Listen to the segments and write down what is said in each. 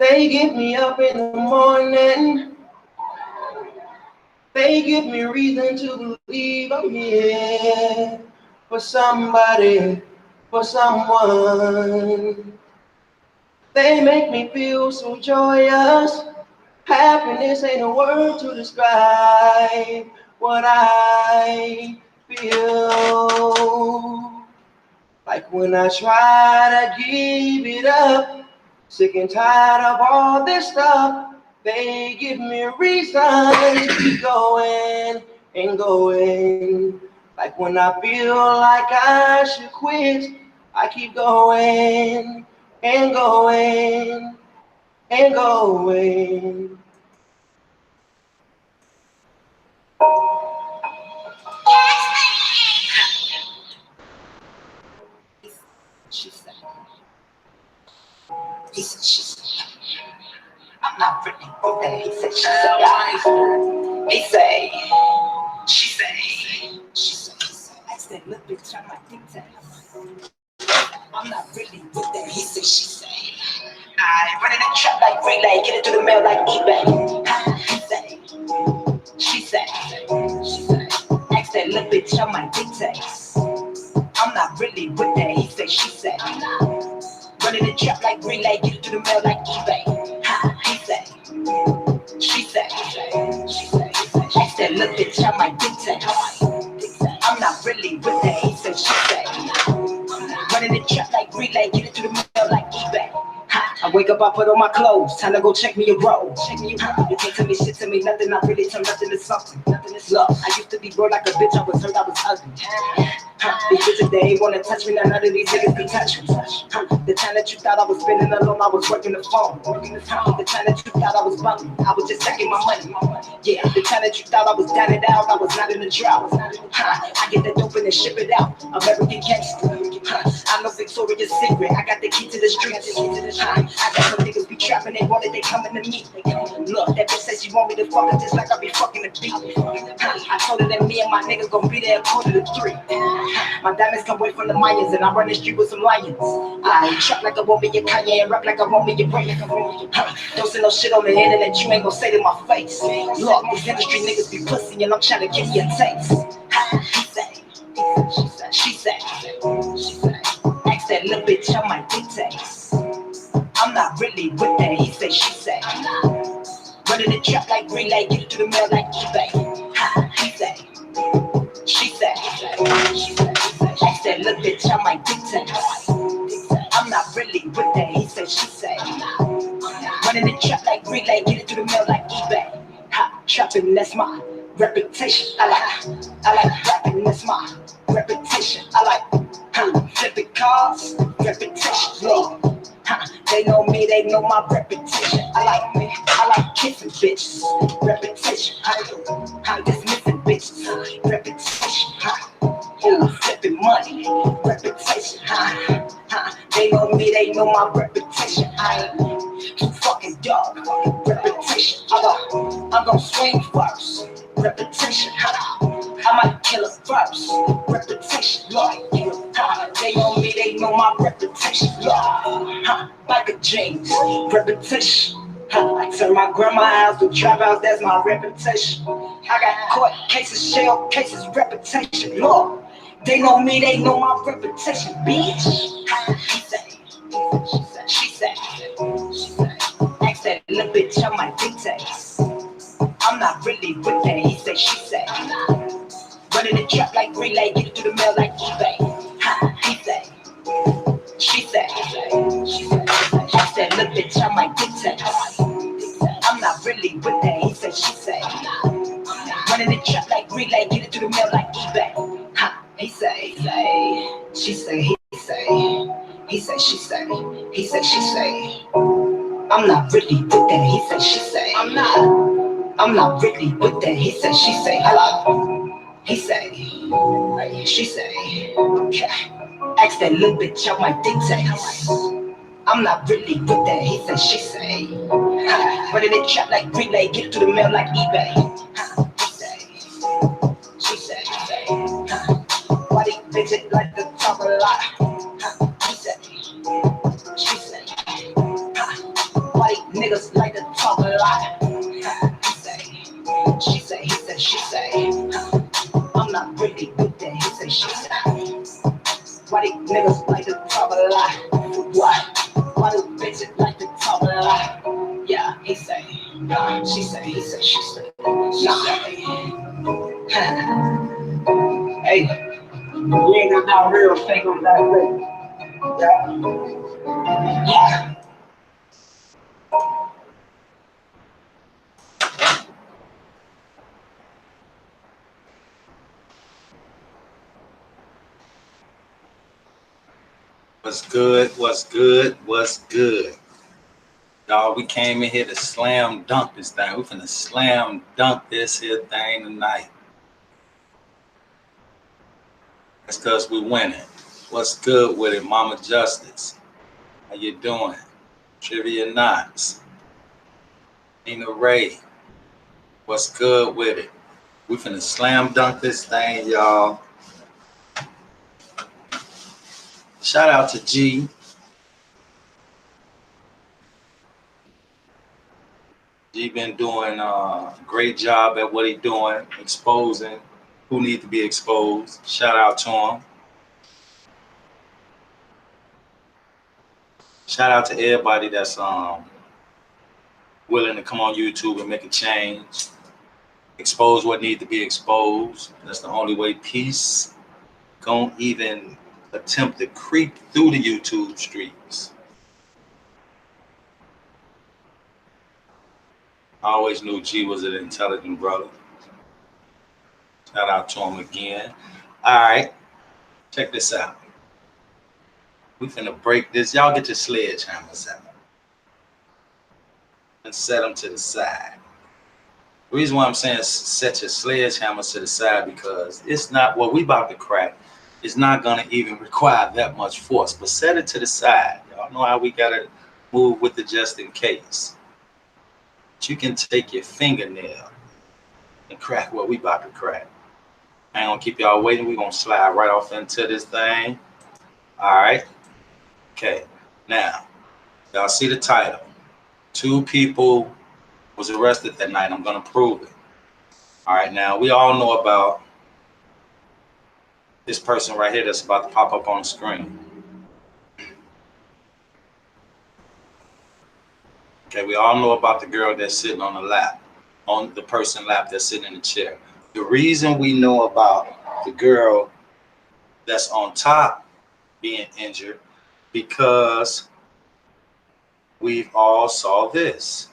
They get me up in the morning. They give me reason to believe I'm here for somebody, for someone. They make me feel so joyous. Happiness ain't a word to describe what I feel. Like when I try to give it up, sick and tired of all this stuff, they give me a reason to keep going and going. Like when I feel like I should quit, I keep going and going and going. She said, he said, she said, I'm not pretty with that. He said, she said, he say, she say, she said, I said, look, bitch, I'm not dictator. I'm not really with that. He said, she say, I run in the trap like relay, get it to the mail like eBay. He say, she say, ask that little bitch, I'm my dictator. I'm not really with that. He said, she said, running the trap like relay, get it to the mail like eBay. He said, she said, ask that little bitch, I'm my dictator. I'm not really with that. He said, she said, running the trap like relay, get it to the mail like eBay. I wake up, I put on my clothes, time to go check me a roll. You can't tell me shit to me, nothing, I really turn nothing to something. Nothing is love. I used to be broke like a bitch, I was hurt, I was ugly. These bitches, they ain't wanna touch me, none of these niggas can touch me. The time that you thought I was spending alone, I was working the phone. The time that you thought I was bumming, I was just stacking my money. Yeah, the time that you thought I was down and out, I was not in the drought. I get the dope and then ship it out, American gangster. I know Victoria's Secret, I got the key to the streets. I got some niggas be trapping, they want it, they coming to me. Look, that bitch says she want me to fuck her just like I be fucking the beat. I told her that me and my niggas gon' be there at 2:45. My diamonds come away from the Mayans and I run the street with some lions. I trap like I want me a Kanye and rap like I want me a Ray. Don't say no shit on the internet you ain't gon' say to my face. Look, these industry niggas be pussy and I'm trying to give you a taste. He say, she say, ask that little bitch on my dictates. I'm not really with that, he say, she say. Running the trap like relay, get it to the mail like eBay. He say, she say, ask that little bitch on my dictates. I'm not really with that, he say, she say. Running the trap like relay, get it to the mail like eBay. Trapping, that's my reputation. I like rapping, that's my reputation. I like flipping cars, reputation. Lord. They know me, they know my reputation. I like kissing bitches, reputation. I'm dismissing bitches, reputation. Flipping money, reputation. They know me, they know my reputation. I ain't too fucking dog, reputation. I'm gon' swing first, reputation. I might kill her first, reputation. They know me, they know my reputation. Like a jeans, reputation. I turn my grandma house to trap house, that's my reputation. I got court cases, shell cases, reputation. Lord, they know me, they know my reputation, bitch. He say, she say, ask that little bitch on my dictates. I'm not really with that, he say, she say. Running the trap like relay, get it to the mail like eBay. He say, she say, ask that little bitch on my dictates. I'm not really with that, he say, she say. Running the trap like relay, get it to the mail like eBay. He say, she say, he say, he say, she say, he say, she say. I'm not really with that, he say, she say. I'm not really with that, he say, she say. He say, she say, okay. Ask that little bitch on my dictates. I'm not really with that, he say, she say. Running the trap like relay, get it to the mail like eBay. She say, why these bitches like to talk a lot? He say, she say, why these niggas like to talk a lot. He say, she say, he say, she say. I'm not really with that. He say, she say. Why these niggas like to talk a lot? What? Why do bitches like to talk a lot? Yeah, he say, she say, he say, she say. Hey, we ain't got no real fake on that way. Yeah. What's good? What's good? What's good? Y'all, we came in here to slam dunk this thing. We finna slam dunk this here thing tonight. That's because we winning. What's good with it, Mama Justice? How you doing? Trivia Knox. Nina Ray. What's good with it? We finna slam dunk this thing, y'all. Shout out to G. G been doing a great job at what he doing, exposing who need to be exposed. Shout out to him. Shout out to everybody that's willing to come on YouTube and make a change, expose what needs to be exposed. That's the only way peace gonna even attempt to creep through the YouTube streets. I always knew G was an intelligent brother. Shout out to him again. All right, check this out. We finna break this. Y'all get your sledgehammers out and set them to the side. The reason why I'm saying set your sledgehammers to the side because it's not what we about to crack. It's not gonna even require that much force, but set it to the side. Y'all know how we gotta move with the just in case. But you can take your fingernail and crack what we about to crack. I ain't gonna keep y'all waiting. We're gonna slide right off into this thing. All right. Okay. Now, y'all see the title. 2 people was arrested that night. I'm gonna prove it. All right. Now, we all know about this person right here that's about to pop up on the screen. Okay, we all know about the girl that's sitting on the lap, on the person lap that's sitting in the chair. The reason we know about the girl that's on top being injured because we've all saw this.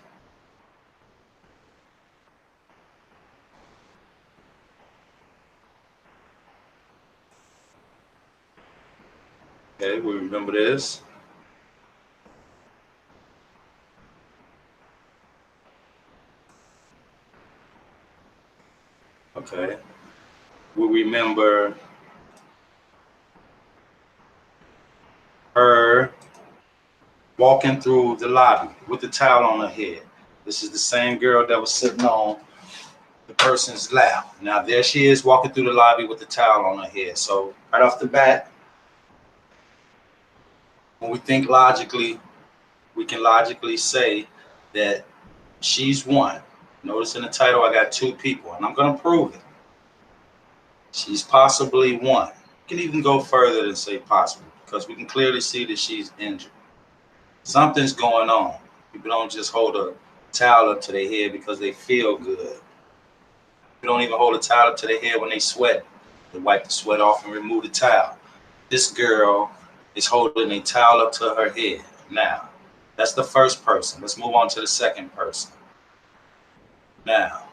Okay, we remember this. Okay, we remember her walking through the lobby with the towel on her head. This is the same girl that was sitting on the person's lap. Now there she is walking through the lobby with the towel on her head. So right off the bat, when we think logically, we can logically say that she's one. Notice in the title, I got 2 people, and I'm going to prove it. She's possibly one. You can even go further than say possible, because we can clearly see that she's injured. Something's going on. People don't just hold a towel up to their head because they feel good. People don't even hold a towel up to their head when they sweat. They wipe the sweat off and remove the towel. This girl is holding a towel up to her head. Now, that's the first person. Let's move on to the second person. Now,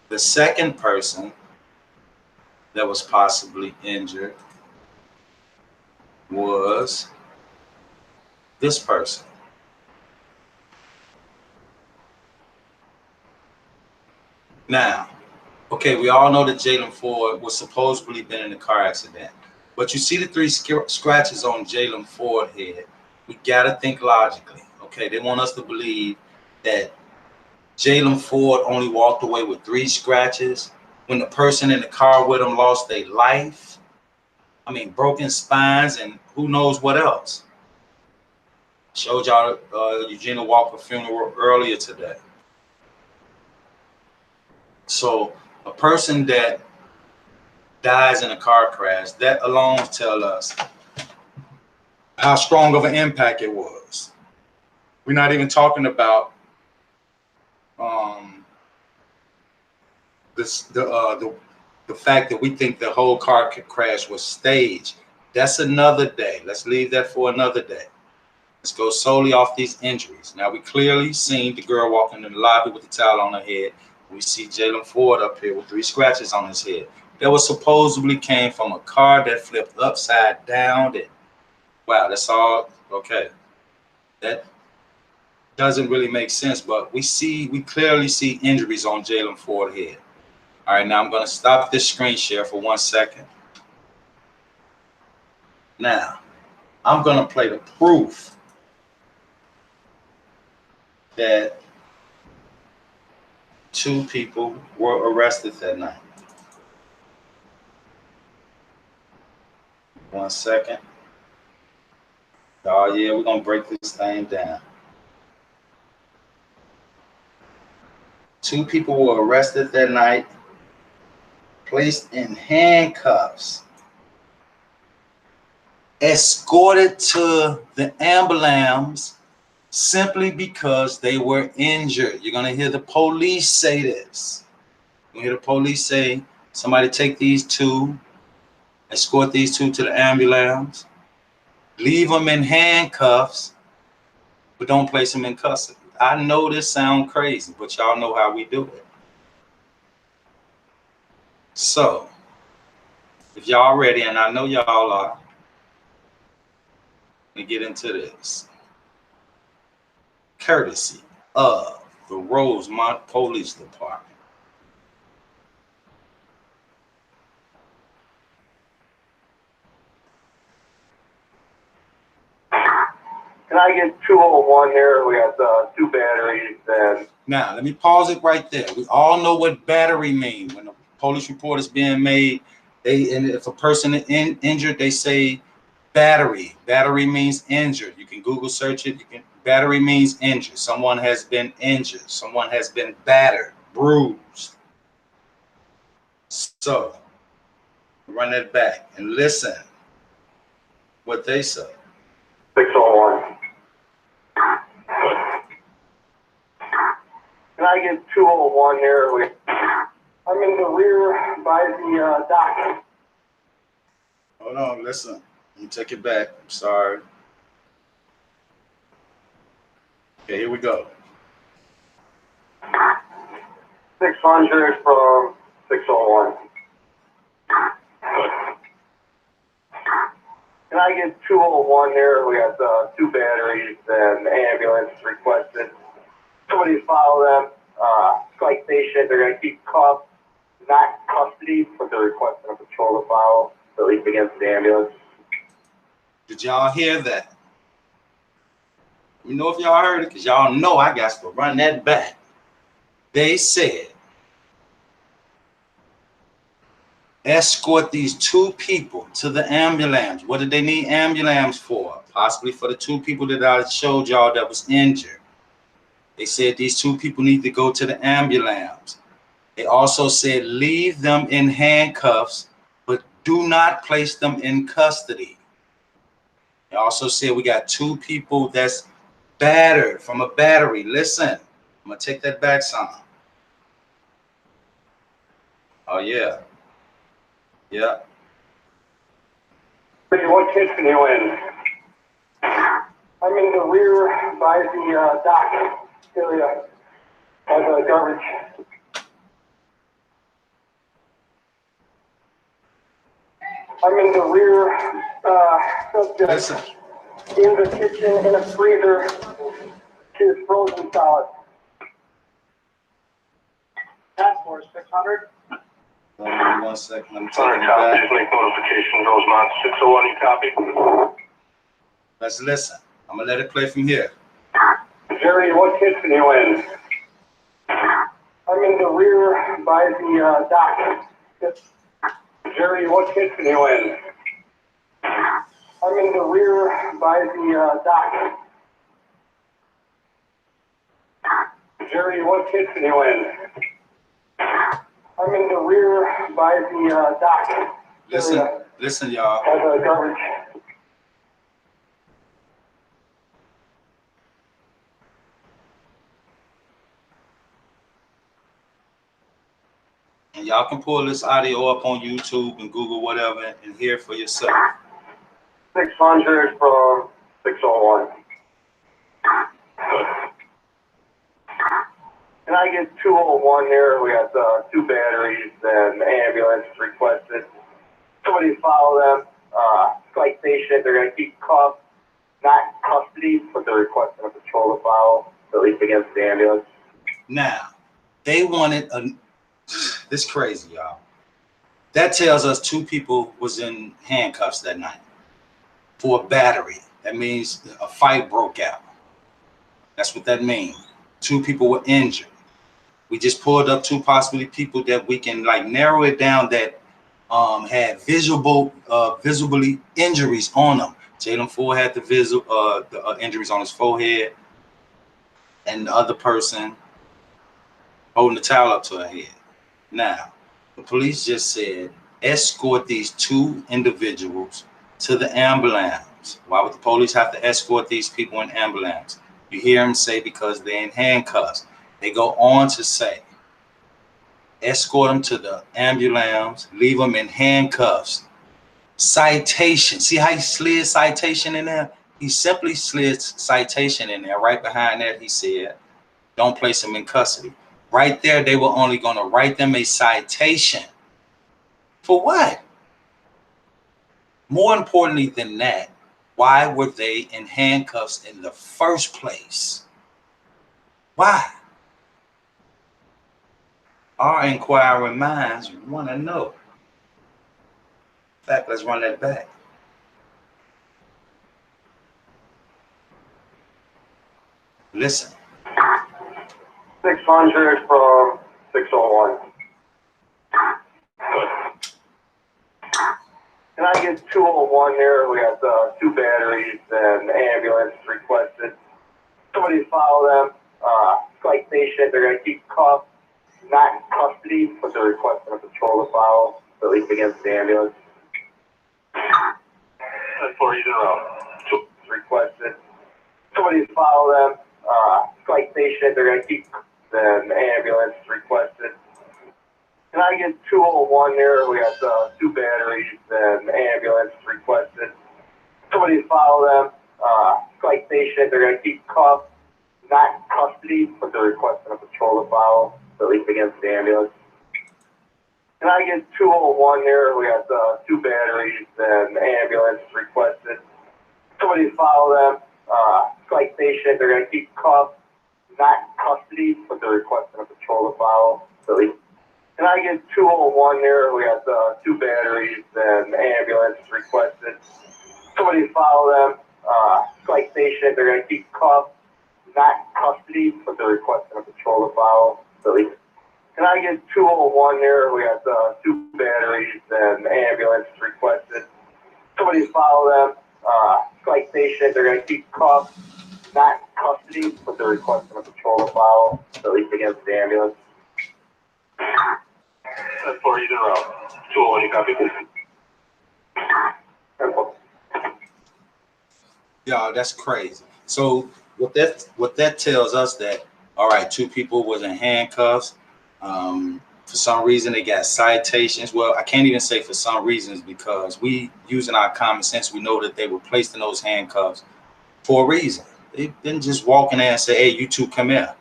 the second person that was possibly injured was this person. Now, okay, we all know that Jaylen Ford was supposedly been in a car accident, but you see the 3 scratches on Jaylen Ford's head. We gotta think logically. Okay, they want us to believe that Jaylen Ford only walked away with 3 scratches when the person in the car with him lost their life. I mean, broken spines and who knows what else. Showed y'all Eugenia Walker funeral earlier today. So a person that dies in a car crash, that alone tells us how strong of an impact it was. We're not even talking about the fact that we think the whole car crash was staged. That's another day. Let's leave that for another day. Let's go solely off these injuries. Now, we clearly seen the girl walking in the lobby with the towel on her head. We see Jaylen Ford up here with 3 scratches on his head. That was supposedly came from a car that flipped upside down. Wow, that's all. Okay. That doesn't really make sense, but we clearly see injuries on Jaylen Ford's head. All right, now I'm going to stop this screen share for 1 second. Now, I'm going to play the proof that 2 people were arrested that night. 1 second. Oh, yeah, we're going to break this thing down. 2 people were arrested that night, placed in handcuffs, escorted to the ambulance simply because they were injured. You're going to hear the police say this. You're going to hear the police say, somebody take these 2, escort these 2 to the ambulance, leave them in handcuffs, but don't place them in custody. I know this sounds crazy, but y'all know how we do it. So, if y'all ready, and I know y'all are, let me get into this. Courtesy of the Rosemont Police Department. Can I get 201 here? We have 2 batteries and... Now, let me pause it right there. We all know what battery means. When a police report is being made, and if a person is injured, they say battery. Battery means injured. You can Google search it. Battery means injured. Someone has been injured. Someone has been battered, bruised. So, run it back and listen what they say. 601. Can I get 201 here? I'm in the rear by the dock. Hold on, listen. Let me take it back. I'm sorry. Okay, here we go. 600 from 601. Can I get 201 here? We have 2 batteries and ambulance requested. Somebody follow them. Strike station. They're going to keep cuffs, not custody, but they're requesting a patrol to follow, at least against the ambulance. Did y'all hear that? Let me know if y'all heard it, because y'all know I got to run that back. They said, escort these 2 people to the ambulance. What did they need ambulance for? Possibly for the 2 people that I showed y'all that was injured. They said these 2 people need to go to the ambulance. They also said leave them in handcuffs, but do not place them in custody. They also said we got 2 people that's battered from a battery. Listen, I'm going to take that back some. Oh, yeah. Yeah. What kitchen you in? I'm in the rear by the dock area by the garbage. I'm in the rear subject. Listen. In the kitchen in a freezer. Is frozen solid. Task Force 600. Hold on 1 second. I'm taking it Copy. back. Make notification. Rosemont 601. You copy? Let's listen. I'm going to let it play from here. Jerry, what kitchen you in? I'm in the rear by the dock. Jerry, what kitchen you in? I'm in the rear by the dock. Jerry, what kitchen you in? I'm in the rear by the dock. Listen, y'all. Has a garbage. And y'all can pull this audio up on YouTube and Google whatever and hear it for yourself. 600 from 601. And I get 201 here. We got 2 batteries and ambulance requested. Somebody follow them. Citation. They're going to keep cuffed, not custody, but they're requesting a patrol to follow, at least against the ambulance. Now, they wanted this crazy, y'all. That tells us 2 people was in handcuffs that night for a battery. That means a fight broke out. That's what that means. 2 people were injured. We just pulled up 2 possibly people that we can like narrow it down that had visibly injuries on them. Jaylen Ford had the injuries on his forehead, and the other person holding the towel up to her head. Now, the police just said, escort these 2 individuals to the ambulance. Why would the police have to escort these people in ambulance? You hear them say because they're in handcuffs. They go on to say, escort them to the ambulance, leave them in handcuffs. Citation. See how he slid citation in there? He simply slid citation in there. Right behind that, he said, don't place them in custody. Right there, they were only going to write them a citation. For what? More importantly than that, why were they in handcuffs in the first place? Why? Our inquiring minds want to know. In fact, let's run that back. Listen. 600 from 601. And I get 201 here. We got 2 batteries and ambulance requested. Somebody follow them. Citation. They're going to keep cuffed, not in custody, but they're requesting a patrol to follow, at least against the ambulance. That's 4 in a row. Requested. Somebody follow them. Citation. They're going to keep an ambulance requested. And I get 201 here. We got 2 batteries and ambulance requested. Somebody follow them. Citation. They're going to keep cuffed, not in custody, but they're requesting a patrol to follow, at least against the ambulance. And I get 201 here. We got 2 batteries and ambulance requested. Somebody follow them. Citation. They're going to keep cuffed, not in custody, but they're requesting a patrol to follow, at least. And I get 201 here. We got 2 batteries and ambulance requested. Somebody follow them. Citation. They're going to keep cuffed, not in custody, but they're requesting a patrol to follow, at least. And I get 201 here. We got 2 batteries and ambulance requested. Somebody follow them. Citation. They're going to keep cuffed, not in custody, but they're requesting a patrol to follow, at least against the ambulance. That's 4 in a row. 201, you copy? Y'all, that's crazy. So what that tells us that, all right, 2 people was in handcuffs. For some reason they got citations. Well, I can't even say for some reasons, because we, using our common sense, we know that they were placed in those handcuffs for a reason. They didn't just walk in there and say, hey, you 2 come here.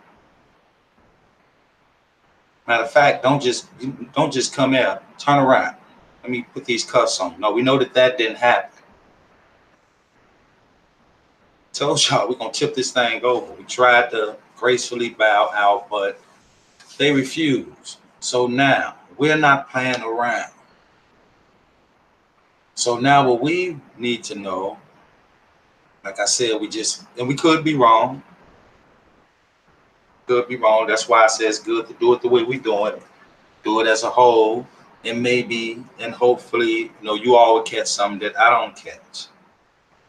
Matter of fact, don't just come here. Turn around. Let me put these cuffs on. No, we know that didn't happen. Told y'all we're gonna tip this thing over. We tried to gracefully bow out, but they refused. So now we're not playing around. So now what we need to know, like I said, we could be wrong. Could be wrong. That's why I say it's good to do it the way we do it. Do it as a whole. And maybe, and hopefully, you all will catch something that I don't catch,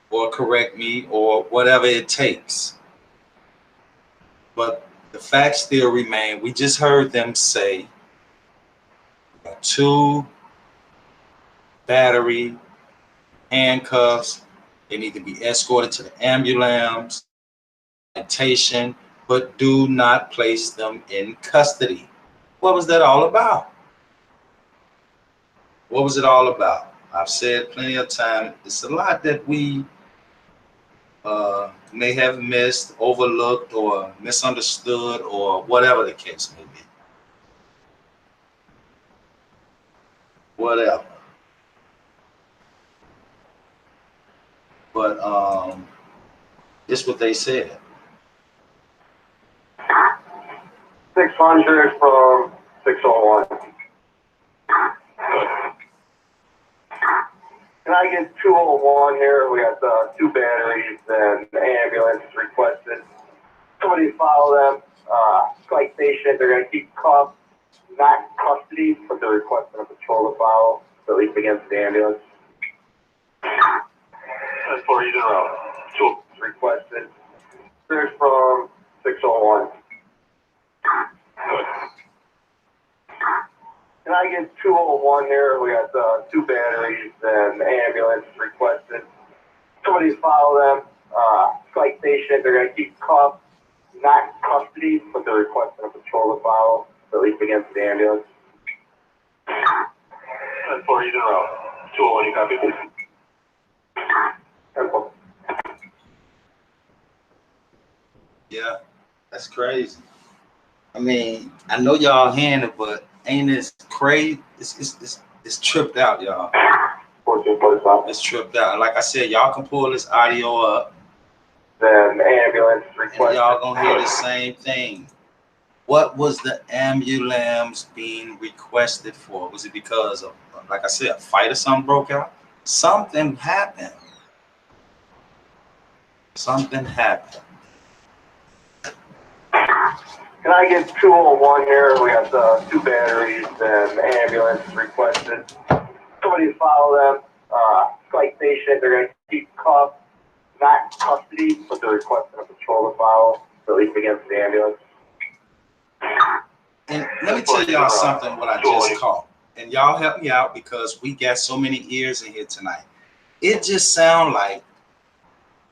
or correct me, or whatever it takes. But the facts still remain. We just heard them say 2 battery handcuffs. They need to be escorted to the ambulance, but do not place them in custody. What was that all about? What was it all about? I've said plenty of time, it's a lot that we may have missed, overlooked, or misunderstood, or whatever the case may be. Whatever. But this is what they said. 600 from 601. Can I get 201 here? We got 2 batteries and ambulance requested. Somebody follow them. Citation, they're going to keep cuffed, not custody, but they're requesting a patrol to follow, at least against the ambulance. That's 4 in a row. 2 requested. There's from 601. Can I get 201 here? We got 2 batteries and ambulance requested. Somebody follow them. Citation, they're going to keep cuffed, not custody, but they're requesting a patrol to follow, at least against the ambulance. That's 4 in a row. 201, you copy, please. Yeah, that's crazy. I mean, I know y'all hearing it, but ain't this crazy? It's tripped out, y'all. 1445. It's tripped out. And like I said, y'all can pull this audio up, Then ambulance and requested. y'all gonna hear the same thing. What was the ambulance being requested for? Was it because of, like I said, a fight or something broke out? Something happened. Something happened. Can I get 201 here? We got 2 batteries and ambulance requested. Somebody follow them. Citation, they're going to keep cuffed, not custody, but they're requesting a patrol to follow, at least against the ambulance. And let me tell y'all something, what I just caught. And y'all help me out because we got so many ears in here tonight. It just sounds like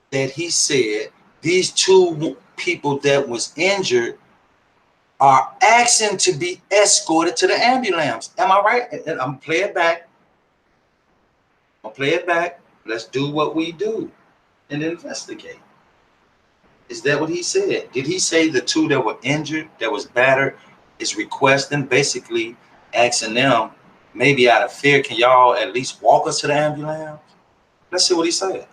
that he said these 2 people that was injured are asking to be escorted to the ambulance. Am I right? And I'm gonna play it back. Let's do what we do and investigate. Is that what he said? Did he say the 2 that were injured, that was battered, is requesting, basically asking them, maybe out of fear, can y'all at least walk us to the ambulance? Let's see what he said.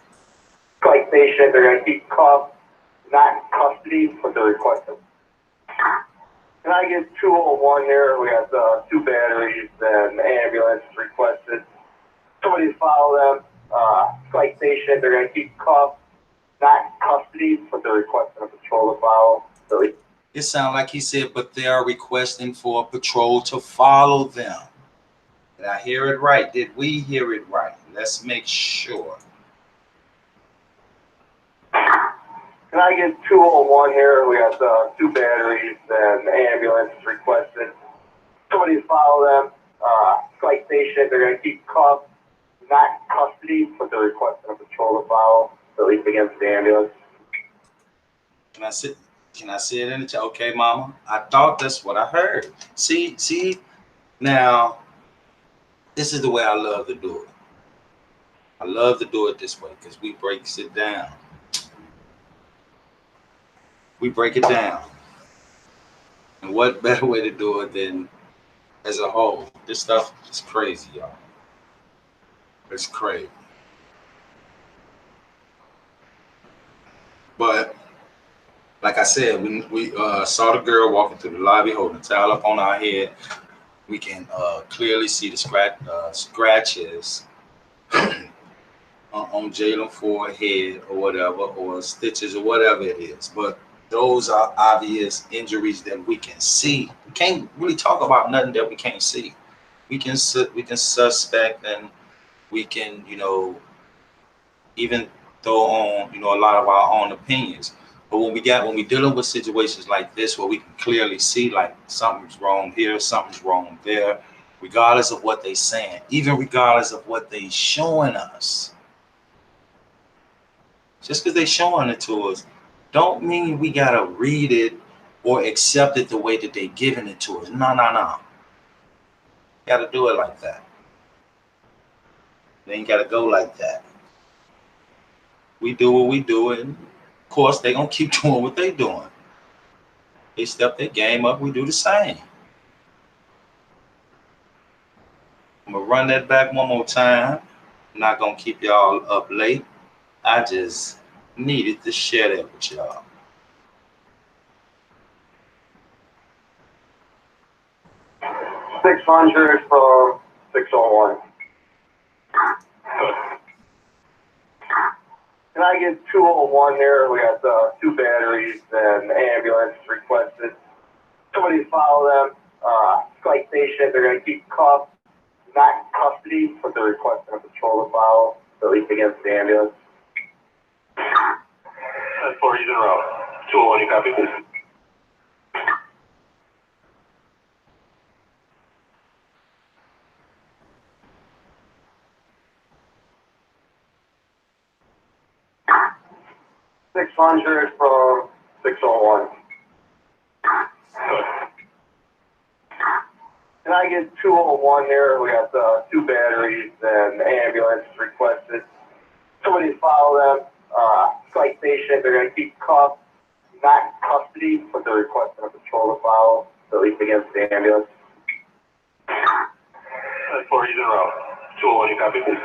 Citation, they're going to keep cuffed, not custody, but they're requesting. Can I get 201 here? We got 2 batteries and ambulance requested. Somebody follow them. Citation, they're going to keep cuffed, not custody, but they're requesting a patrol to follow. It sounds like he said, but they are requesting for a patrol to follow them. Did I hear it right? Did we hear it right? Let's make sure. Can I get 201 here? We got 2 batteries and ambulance requested. Somebody follow them. Citation, they're going to keep cuffed, not custody, but they're requesting a patrol to follow, at least against the ambulance. Can I say it in the chat? Okay, mama. I thought that's what I heard. See, now, this is the way I love to do it. I love to do it this way because we breaks it down. We break it down. And what better way to do it than as a whole? This stuff is crazy, y'all. It's crazy. But like I said, we saw the girl walking through the lobby holding a towel up on our head. We can clearly see the scratches on Jalen Ford's head or whatever, or stitches or whatever it is. But those are obvious injuries that we can see. We can't really talk about nothing that we can't see. We can suspect, and we can, even throw on, a lot of our own opinions. But when we dealing with situations like this where we can clearly see like something's wrong here, something's wrong there, regardless of what they saying, even regardless of what they showing us, just because they showing it to us, don't mean we gotta read it or accept it the way that they giving it to us. No. Gotta do it like that. They ain't gotta go like that. We do what we do, and of course they gonna keep doing what they doing. They step their game up, we do the same. I'm gonna run that back one more time. I'm not gonna keep y'all up late. I just needed to share that with y'all. $600 from 601. Can I get 201 here? We got 2 batteries and ambulance requested. Somebody follow them. Site station, they're going to keep cuffed, not custody, but they're requesting a patrol to follow, at least against the ambulance. That's 4, he's in row. 201, you copy, please. $600 from 601. Can I get 201 here? We got 2 batteries and ambulance requested. Somebody follow them. Site station, they're going to keep cuffed, not custody, but they're requesting a patrol to follow, at least against the ambulance. That's 4, he's in row. 201, you copy, please.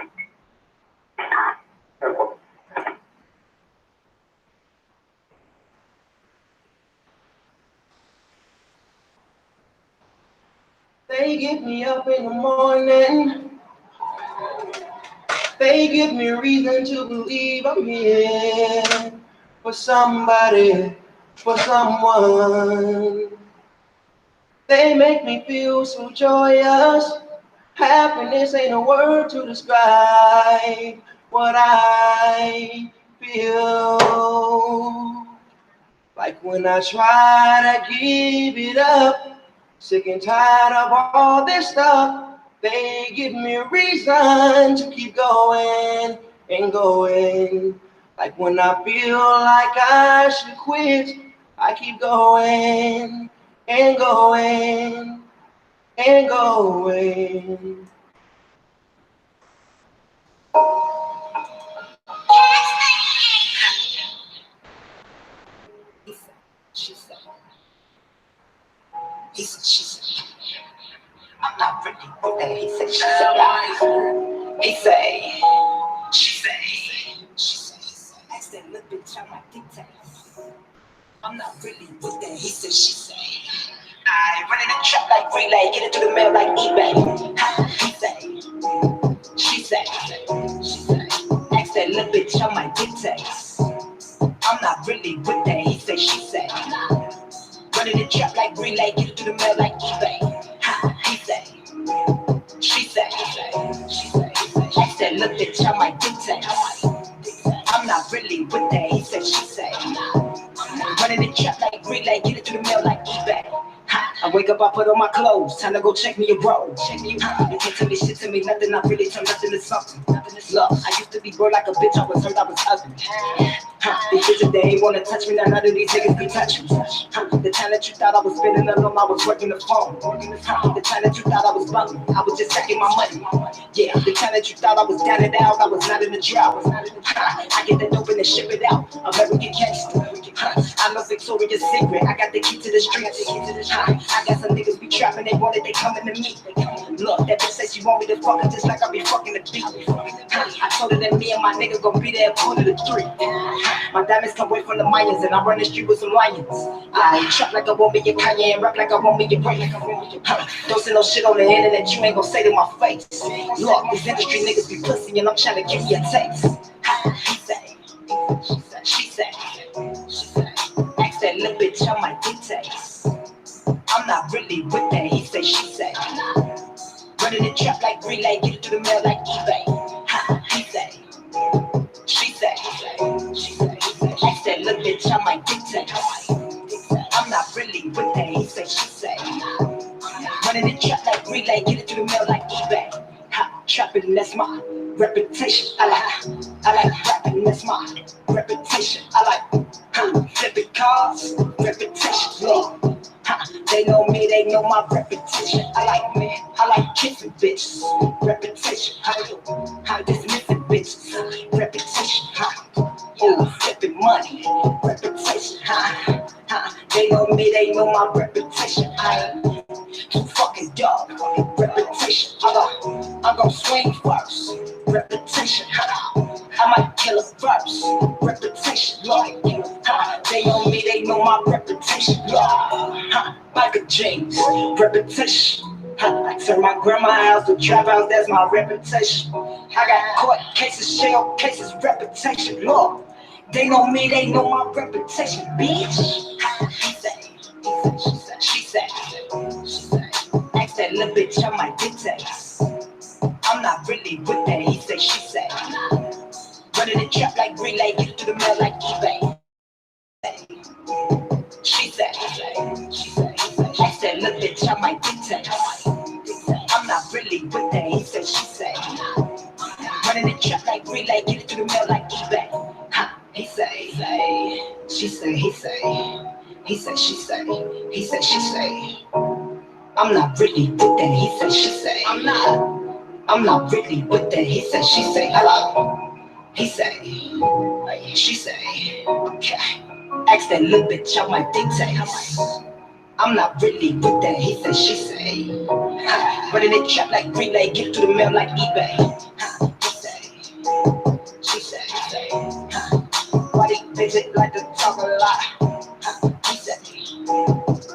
They get me up in the morning. They give me reason to believe I'm here for somebody, for someone. They make me feel so joyous. Happiness ain't a word to describe what I feel. Like when I try to give it up, sick and tired of all this stuff, they give me a reason to keep going and going. Like when I feel like I should quit, I keep going and going and going. She said, he said, she said, I'm not ready for that. He said, she said, he say, she say, ask that little bitch on my dictates. I'm not really with that. He said, she say, I run in the trap like relay, get it to the mail like eBay. He say, she say, ask that little bitch on my dictates. I'm not really with that. He say, she say, running the trap like relay, get it to the mail like eBay. He say, she say, ask that little bitch on my dictates. I'm not really with that. He said, she say, running the trap like relay, get it to the mail like eBay. I wake up, I put on my clothes, time to go check me a roll. You can't tell me shit to me, nothing, I really turn nothing to something. Look, I used to be broke like a bitch, I was hurt, I was ugly. These bitches, they ain't wanna touch me, now none of these niggas can touch me. The time that you thought I was spending alone, I was working the phone. The time that you thought I was bugging, I was just stacking my money. Yeah, the time that you thought I was down and out, I was not in the drought. I get that dope and ship it out, American gangster. I know Victoria's Secret, I got the key to the streets. I got some niggas be trapping, they want it, they coming to me. Look, that bitch say she want me to fuck her just like I be fucking the beat. I told her that me and my nigga gon' be there at 2:03. My diamonds come away from the Mayans and I run the street with some lions. I trap like I want me a Kanye and rap like I want me a Ray. Don't say no shit on the internet you ain't gon' say to my face. Look, this industry niggas be pussy and I'm trying to give you a taste. She say, ask that little bitch on my dictates. I'm not really with that. He say, she say, running the trap like relay, get it to the mail like eBay. He say, she say, ask that little bitch on my dictates. dictates. I'm not really with that, he say, she say. Running the trap like relay, get it to the mail like eBay. Ha, trapping, that's my reputation. I like rapping, that's my reputation. I like flipping cars, reputation. Yeah. They know me, they know my reputation. I like kissing bitches, reputation. How dismissing bitches, reputation. Oh, flipping money, reputation. They know me, they know my reputation. I ain't too fucking dumb, reputation. I'm gon' swing first, reputation. I might kill a verse, reputation. They know me, they know my reputation. Michael James, reputation. I turn my grandma's house to trap house, that's my reputation. I got court cases, shell cases, reputation. Lord, they know me, they know my reputation, bitch. She said, ask that little bitch on my dictates. I'm not really with that, he said, she said. Running the trap like relay, get it to the mail like eBay. She said, ask that little bitch on my dictates. I'm not really with that, he said, she said. Running the trap like relay, get it to the mail like eBay. He say, she say, he say. He said, she say, he said, she say. I'm not really with that, he said, she say. I'm not really with that, he said, she say. Hello, he say, she say. Okay, ask that little bitch on my dictates. I'm not really with that, he said, she say. Running the trap like relay, get to the mail like eBay. He say, she say. Why they bitch like to talk a lot? He said,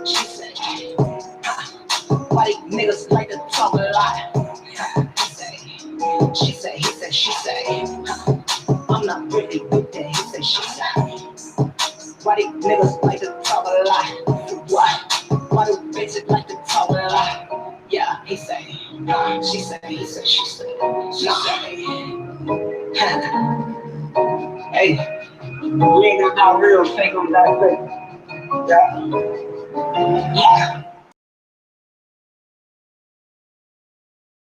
she said, why these niggas like to talk a lot? He say, she say, he said, she say, I'm not really with that, he said, she say, why these niggas like to talk a lot? Why do bitches like to talk a lot? Yeah, he say, she say, he said, she say, hey, we ain't got no real fake on that thing. Yeah.